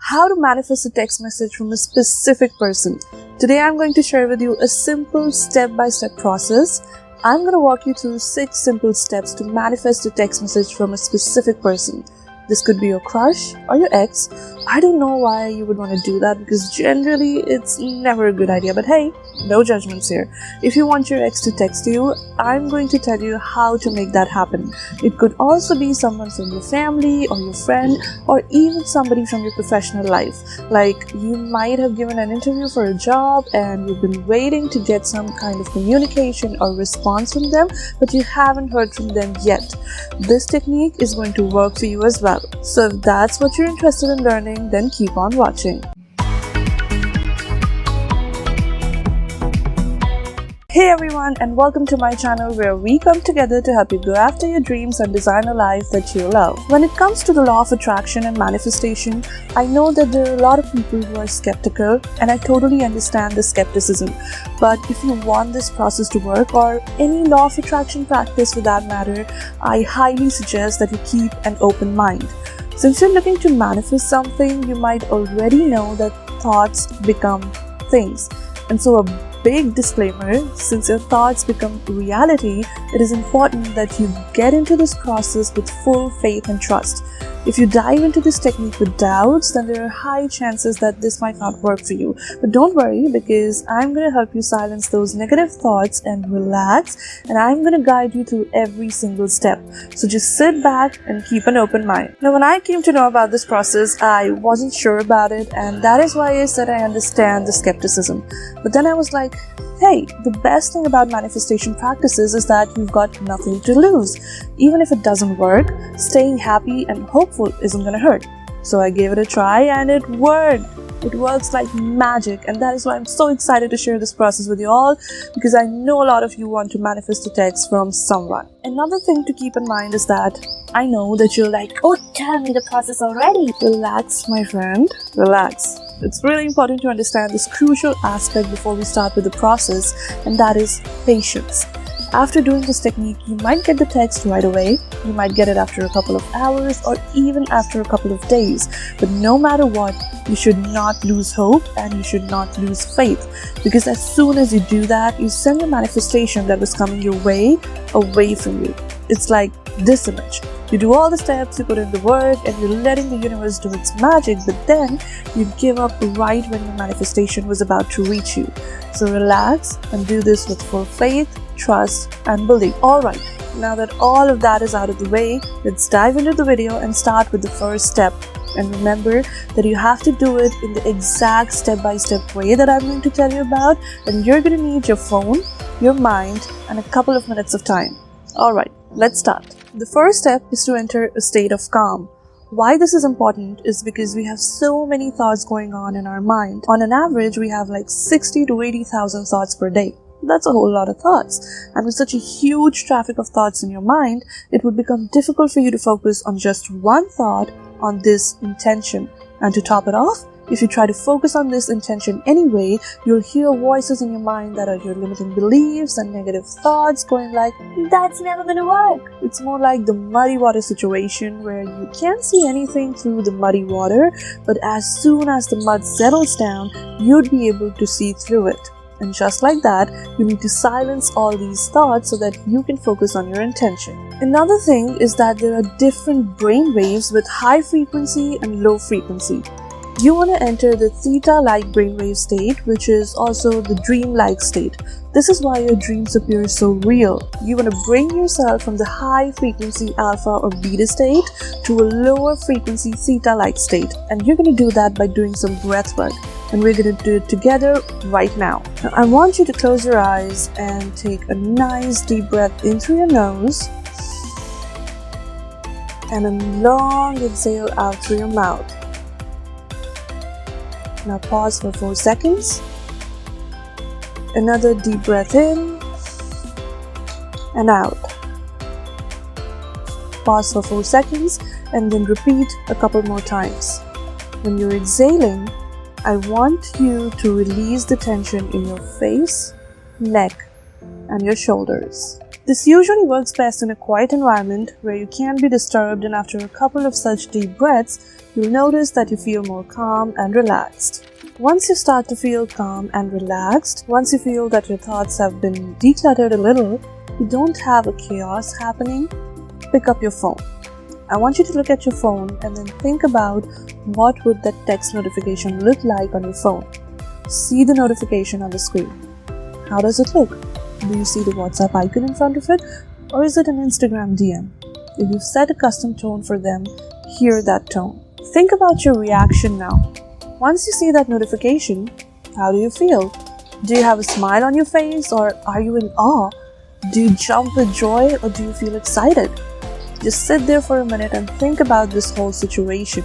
how to manifest a text message from a specific person. Today I'm going to share with you a simple step-by-step process. I'm going to walk you through 6 simple steps to manifest a text message from a specific person. This could be your crush or your ex. I don't know why you would want to do that because generally it's never a good idea. But hey, no judgments here. If you want your ex to text you, I'm going to tell you how to make that happen. It could also be someone from your family or your friend or even somebody from your professional life. Like you might have given an interview for a job and you've been waiting to get some kind of communication or response from them, but you haven't heard from them yet. This technique is going to work for you as well. So if that's what you're interested in learning, then keep on watching. Hey everyone, and welcome to my channel where we come together to help you go after your dreams and design a life that you love. When it comes to the law of attraction and manifestation, I know that there are a lot of people who are skeptical, and I totally understand the skepticism. But if you want this process to work, or any law of attraction practice for that matter, I highly suggest that you keep an open mind. Since you're looking to manifest something, you might already know that thoughts become things. And so a big disclaimer, since your thoughts become reality, it is important that you get into this process with full faith and trust. If you dive into this technique with doubts, then there are high chances that this might not work for you. But don't worry, because I'm going to help you silence those negative thoughts and relax, and I'm going to guide you through every single step. So just sit back and keep an open mind. Now, when I came to know about this process, I wasn't sure about it, and that is why I said I understand the skepticism. But then I was like, hey, the best thing about manifestation practices is that you've got nothing to lose. Even if it doesn't work, staying happy and hopeful isn't gonna hurt. So I gave it a try and it worked. It works like magic, and that is why I'm so excited to share this process with you all, because I know a lot of you want to manifest a text from someone. Another thing to keep in mind is that I know that you're like, oh, tell me the process already. Relax, my friend, relax. It's really important to understand this crucial aspect before we start with the process, and that is patience. After doing this technique, you might get the text right away, you might get it after a couple of hours, or even after a couple of days. But no matter what, you should not lose hope and you should not lose faith, because as soon as you do that, you send the manifestation that was coming your way away from you. It's like this image. You do all the steps, you put in the work, and you're letting the universe do its magic, but then you give up right when your manifestation was about to reach you. So relax and do this with full faith, trust, and belief. Alright, now that all of that is out of the way, let's dive into the video and start with the first step. And remember that you have to do it in the exact step-by-step way that I'm going to tell you about, and you're going to need your phone, your mind, and a couple of minutes of time. Alright, let's start. The first step is to enter a state of calm. Why this is important is because we have so many thoughts going on in our mind. On an average, we have like 60 to 80,000 thoughts per day. That's a whole lot of thoughts. And with such a huge traffic of thoughts in your mind, it would become difficult for you to focus on just one thought on this intention. And to top it off, if you try to focus on this intention anyway, you'll hear voices in your mind that are your limiting beliefs and negative thoughts going like, that's never gonna work. It's more like the muddy water situation where you can't see anything through the muddy water, but as soon as the mud settles down, you'd be able to see through it. And just like that, you need to silence all these thoughts so that you can focus on your intention. Another thing is that there are different brain waves with high frequency and low frequency. You want to enter the theta-like brainwave state, which is also the dream-like state. This is why your dreams appear so real. You want to bring yourself from the high-frequency alpha or beta state to a lower-frequency theta-like state. And you're going to do that by doing some breath work. And we're going to do it together right now. Now, I want you to close your eyes and take a nice deep breath in through your nose and a long exhale out through your mouth. Now pause for 4 seconds. Another deep breath in and out. Pause for 4 seconds and then repeat a couple more times. When you're exhaling, I want you to release the tension in your face, neck, and your shoulders. This usually works best in a quiet environment where you can't be disturbed, and after a couple of such deep breaths, you'll notice that you feel more calm and relaxed. Once you start to feel calm and relaxed, once you feel that your thoughts have been decluttered a little, you don't have a chaos happening, pick up your phone. I want you to look at your phone and then think about what would that text notification look like on your phone. See the notification on the screen. How does it look? Do you see the WhatsApp icon in front of it, or is it an Instagram DM? If you've set a custom tone for them, hear that tone. Think about your reaction now. Once you see that notification, how do you feel? Do you have a smile on your face, or are you in awe? Do you jump with joy, or do you feel excited? Just sit there for a minute and think about this whole situation.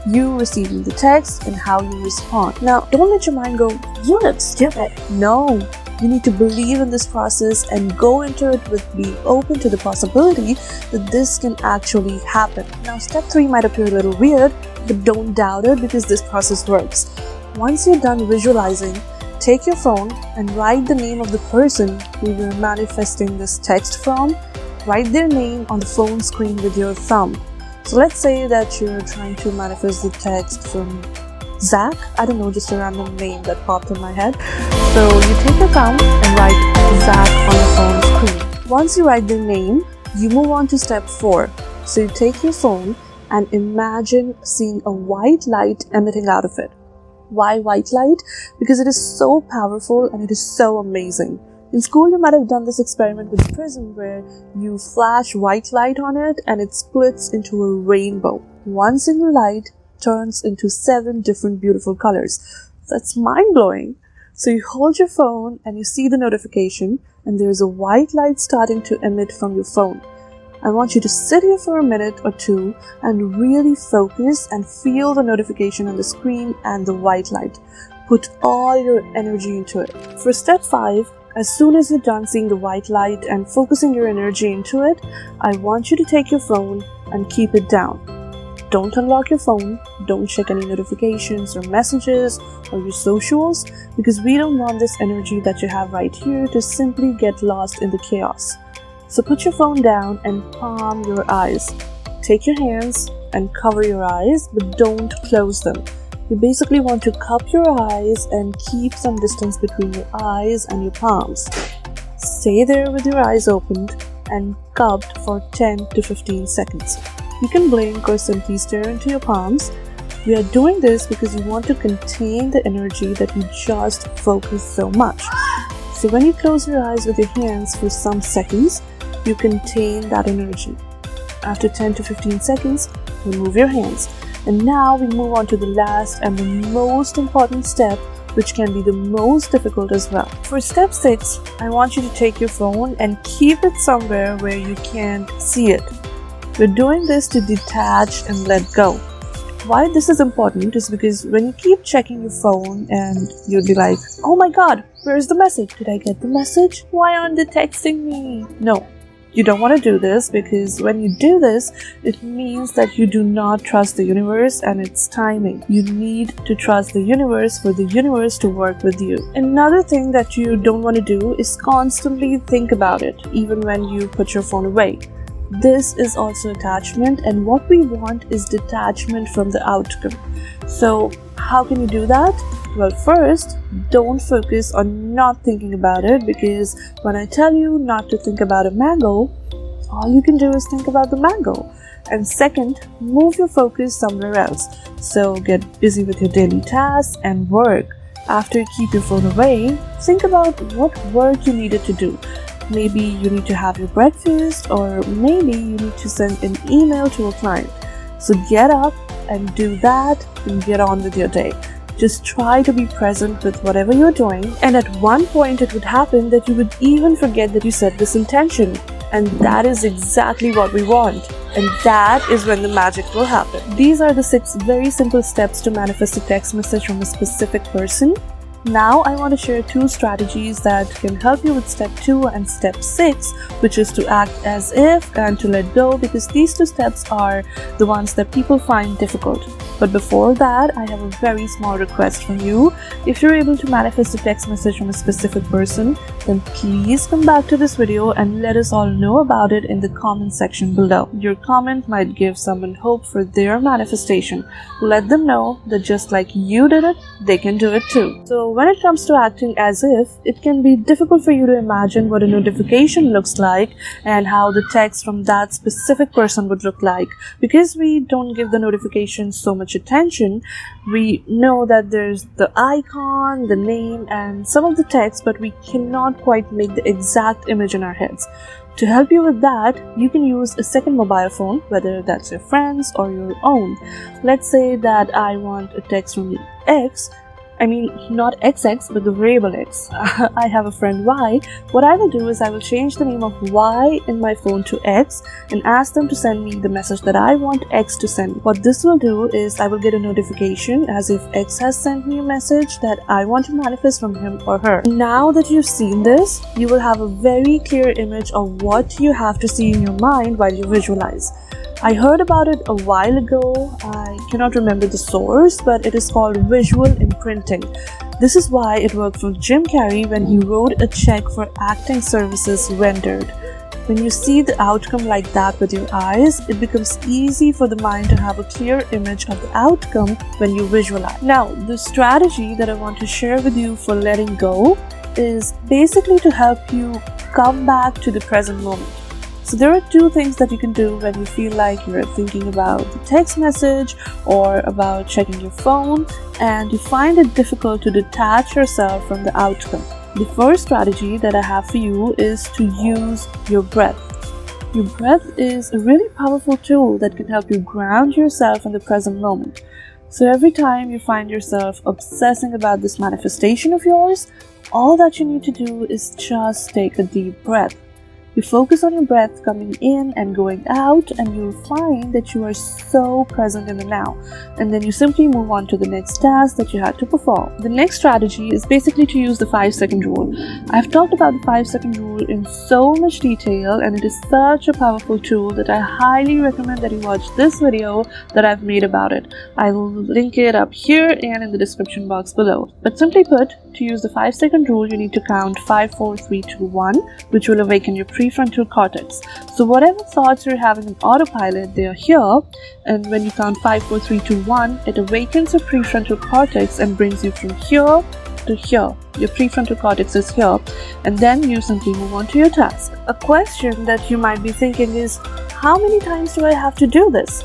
You receiving the text and how you respond. Now, don't let your mind go, "You look stupid." No, you need to believe in this process and go into it with being open to the possibility that this can actually happen. Now, step 3 might appear a little weird, but don't doubt it because this process works. Once you're done visualizing, take your phone and write the name of the person who you're manifesting this text from. Write their name on the phone screen with your thumb. So let's say that you're trying to manifest the text from Zach. I don't know, just a random name that popped in my head. So you take your thumb and write Zach on the phone screen. Once you write their name, you move on to step 4. So you take your phone and imagine seeing a white light emitting out of it. Why white light? Because it is so powerful and it is so amazing. In school, you might have done this experiment with prism where you flash white light on it and it splits into a rainbow. One single light turns into 7 different beautiful colors. That's mind-blowing. So you hold your phone and you see the notification and there's a white light starting to emit from your phone. I want you to sit here for a minute or two and really focus and feel the notification on the screen and the white light. Put all your energy into it. For step 5, as soon as you're done seeing the white light and focusing your energy into it, I want you to take your phone and keep it down. Don't unlock your phone, don't check any notifications or messages or your socials, because we don't want this energy that you have right here to simply get lost in the chaos. So put your phone down and palm your eyes. Take your hands and cover your eyes, but don't close them. You basically want to cup your eyes and keep some distance between your eyes and your palms. Stay there with your eyes opened and cupped for 10 to 15 seconds. You can blink or simply stare into your palms. We are doing this because you want to contain the energy that you just focused so much. So when you close your eyes with your hands for some seconds, you contain that energy. After 10 to 15 seconds, remove your hands. And now we move on to the last and the most important step, which can be the most difficult as well. For step 6, I want you to take your phone and keep it somewhere where you can't see it. We're doing this to detach and let go. Why this is important is because when you keep checking your phone and you'll be like, "Oh my god, where's the message? Did I get the message? Why aren't they texting me?" No. You don't want to do this because when you do this, it means that you do not trust the universe and its timing. You need to trust the universe for the universe to work with you. Another thing that you don't want to do is constantly think about it, even when you put your phone away. This is also attachment, and what we want is detachment from the outcome. So how can you do that? Well, first, don't focus on not thinking about it, because when I tell you not to think about a mango, all you can do is think about the mango. And second, move your focus somewhere else. So get busy with your daily tasks and work. After you keep your phone away, think about what work you needed to do. Maybe you need to have your breakfast, or maybe you need to send an email to a client. So get up and do that and get on with your day. Just try to be present with whatever you're doing, and at one point it would happen that you would even forget that you set this intention. And that is exactly what we want. And that is when the magic will happen. These are the 6 very simple steps to manifest a text message from a specific person. Now I want to share 2 strategies that can help you with step 2 and step 6, which is to act as if and to let go, because these 2 steps are the ones that people find difficult. But before that, I have a very small request from you. If you're able to manifest a text message from a specific person, then please come back to this video and let us all know about it in the comment section below. Your comment might give someone hope for their manifestation. Let them know that just like you did it, they can do it too. So when it comes to acting as if, it can be difficult for you to imagine what a notification looks like and how the text from that specific person would look like. Because we don't give the notifications so much attention, we know that there's the icon, the name, and some of the text, but we cannot quite make the exact image in our heads. To help you with that, you can use a second mobile phone, whether that's your friend's or your own. Let's say that I want a text from X. I mean, not XX, but the variable X. I have a friend Y. What I will do is I will change the name of Y in my phone to X and ask them to send me the message that I want X to send. What this will do is I will get a notification as if X has sent me a message that I want to manifest from him or her. Now that you've seen this, you will have a very clear image of what you have to see in your mind while you visualize. I heard about it a while ago. I cannot remember the source, but it is called visual imprinting. This is why it worked for Jim Carrey when he wrote a check for acting services rendered. When you see the outcome like that with your eyes, it becomes easy for the mind to have a clear image of the outcome when you visualize. Now, the strategy that I want to share with you for letting go is basically to help you come back to the present moment. So there are 2 things that you can do when you feel like you're thinking about the text message or about checking your phone and you find it difficult to detach yourself from the outcome. The first strategy that I have for you is to use your breath. Your breath is a really powerful tool that can help you ground yourself in the present moment. So every time you find yourself obsessing about this manifestation of yours, all that you need to do is just take a deep breath. You focus on your breath coming in and going out, and you'll find that you are so present in the now. And then you simply move on to the next task that you had to perform. The next strategy is basically to use the 5-second rule. I've talked about the 5-second rule in so much detail, and it is such a powerful tool that I highly recommend that you watch this video that I've made about it. I will link it up here and in the description box below. But simply put, to use the 5-second rule, you need to count 5, 4, 3, 2, 1, which will awaken your prefrontal cortex. So whatever thoughts you're having in autopilot, they are here, and when you count 5, 4, 3, 2, 1, it awakens your prefrontal cortex and brings you from here to here. Your prefrontal cortex is here, and then you simply move on to your task. A question that you might be thinking is, how many times do I have to do this?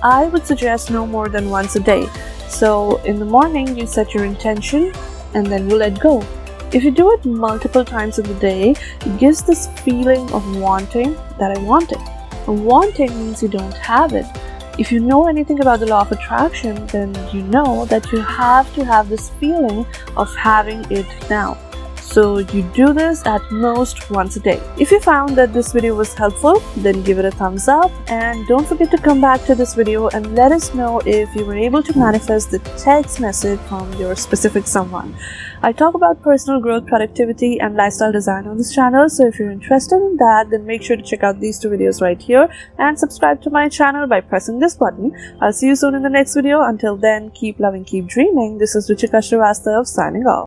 I would suggest no more than once a day. So in the morning, you set your intention and then you let go. If you do it multiple times in the day, it gives this feeling of wanting that I want it. And wanting means you don't have it. If you know anything about the law of attraction, then you know that you have to have this feeling of having it now. So you do this at most once a day. If you found that this video was helpful, then give it a thumbs up, and don't forget to come back to this video and let us know if you were able to manifest the text message from your specific someone. I talk about personal growth, productivity, and lifestyle design on this channel, so if you're interested in that, then make sure to check out these 2 videos right here and subscribe to my channel by pressing this button. I'll see you soon in the next video. Until then, keep loving, keep dreaming. This is Ruchika Srivastava signing off.